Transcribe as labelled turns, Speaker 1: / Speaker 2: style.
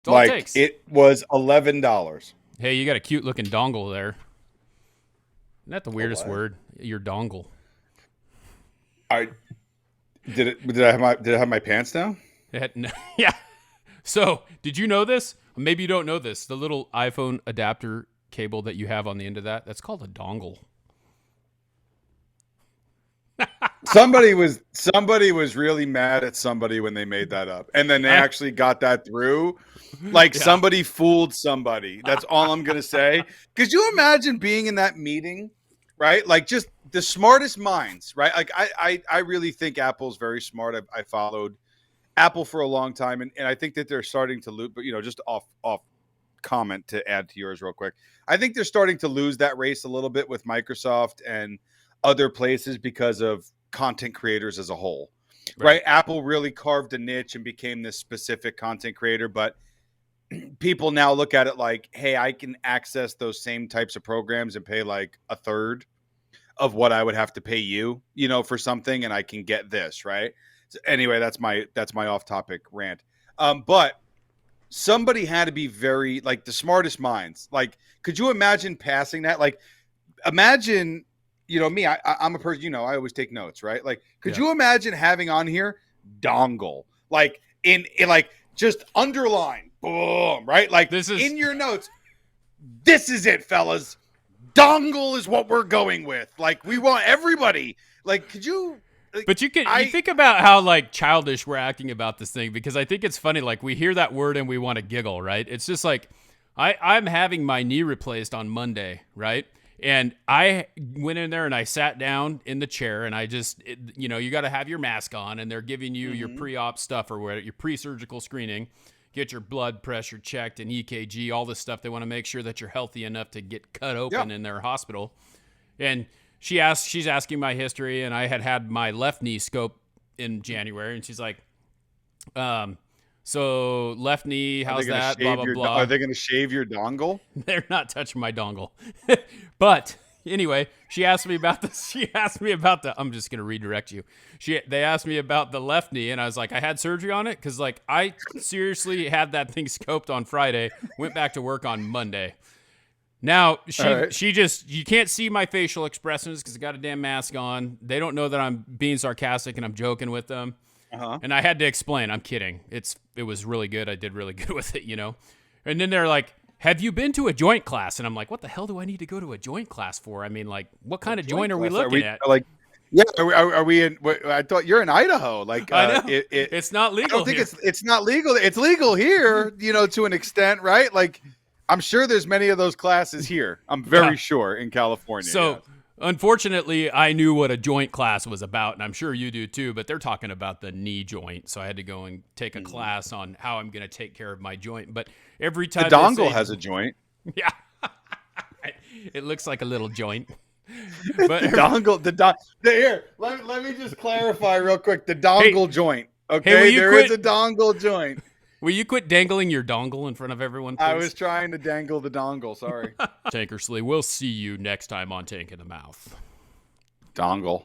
Speaker 1: That's all it takes.
Speaker 2: it was $11.
Speaker 1: Hey, you got a cute looking dongle there. Isn't that the
Speaker 2: A
Speaker 1: weirdest
Speaker 2: what?
Speaker 1: word? Your dongle.
Speaker 2: I did I have my pants down?
Speaker 1: Yeah. So, did you know this? Maybe you don't know this. The little iPhone adapter cable that you have on the end of that's called a dongle.
Speaker 2: Somebody was really mad at somebody when they made that up. And then they actually got that through. Like
Speaker 1: Yeah.
Speaker 2: somebody fooled somebody. That's all I'm going to say. Could you imagine being in that meeting, right? Like just the smartest minds, right? Like I really think Apple's very smart. I followed Apple for a long time, and I think that they're starting to lose, but just off comment to add to yours real quick. I think they're starting to lose that race a little bit with Microsoft and other places because of content creators as a whole. Right? Apple really carved a niche and became this specific content creator, but people now look at it like, hey, I can access those same types of programs and pay like a third of what I would have to pay you, for something, and I can get this, right? So anyway, that's my off-topic rant. But somebody had to be very like the smartest minds. Like, could you imagine passing that? Like, imagine, me. I'm a person. I always take notes, right? Like, could you imagine having on here dongle, like in like just underline, boom, right? Like
Speaker 1: This is
Speaker 2: in your notes. This is it, fellas. Dongle is what we're going with. Like, we want everybody. Like, could you? Like,
Speaker 1: But you think about how like childish we're acting about this thing, because I think it's funny. Like, we hear that word and we want to giggle, right? It's just like I'm having my knee replaced on Monday, right? And I went in there and I sat down in the chair and I just, you got to have your mask on, and they're giving you your pre-op stuff or whatever, your pre-surgical screening, get your blood pressure checked and EKG, all this stuff. They want to make sure that you're healthy enough to get cut open in their hospital. And she's asking my history, and I had my left knee scope in January, and she's like, so left knee, how's that? Blah, blah, blah.
Speaker 2: Are they going to shave your dongle?
Speaker 1: They're not touching my dongle. But anyway, she asked me about the, I'm just going to redirect you. They asked me about the left knee, and I was like, I had surgery on it. Cause like I seriously had that thing scoped on Friday, went back to work on Monday. Now she just, you can't see my facial expressions cause I got a damn mask on. They don't know that I'm being sarcastic and I'm joking with them. And I had to explain, I'm kidding. It was really good. I did really good with it, And then they're like, have you been to a joint class? And I'm like, what the hell do I need to go to a joint class for? I mean, like, what kind of joint are we looking at?
Speaker 2: Like, yeah, are we in? I thought you're in Idaho. Like,
Speaker 1: I know. It's not legal.
Speaker 2: I don't think it's not legal. It's legal here, to an extent, right? Like, I'm sure there's many of those classes here. I'm very sure in California.
Speaker 1: So, unfortunately, I knew what a joint class was about, and I'm sure you do too, but they're talking about the knee joint. So I had to go and take a class on how I'm going to take care of my joint. But every time
Speaker 2: the dongle has a joint.
Speaker 1: Yeah. It looks like a little joint.
Speaker 2: But here, let me just clarify real quick. The dongle joint. Okay, there is a dongle joint.
Speaker 1: Will you quit dangling your dongle in front of everyone, please?
Speaker 2: I was trying to dangle the dongle. Sorry.
Speaker 1: Tankersley, we'll see you next time on Tank in the Mouth.
Speaker 2: Dongle.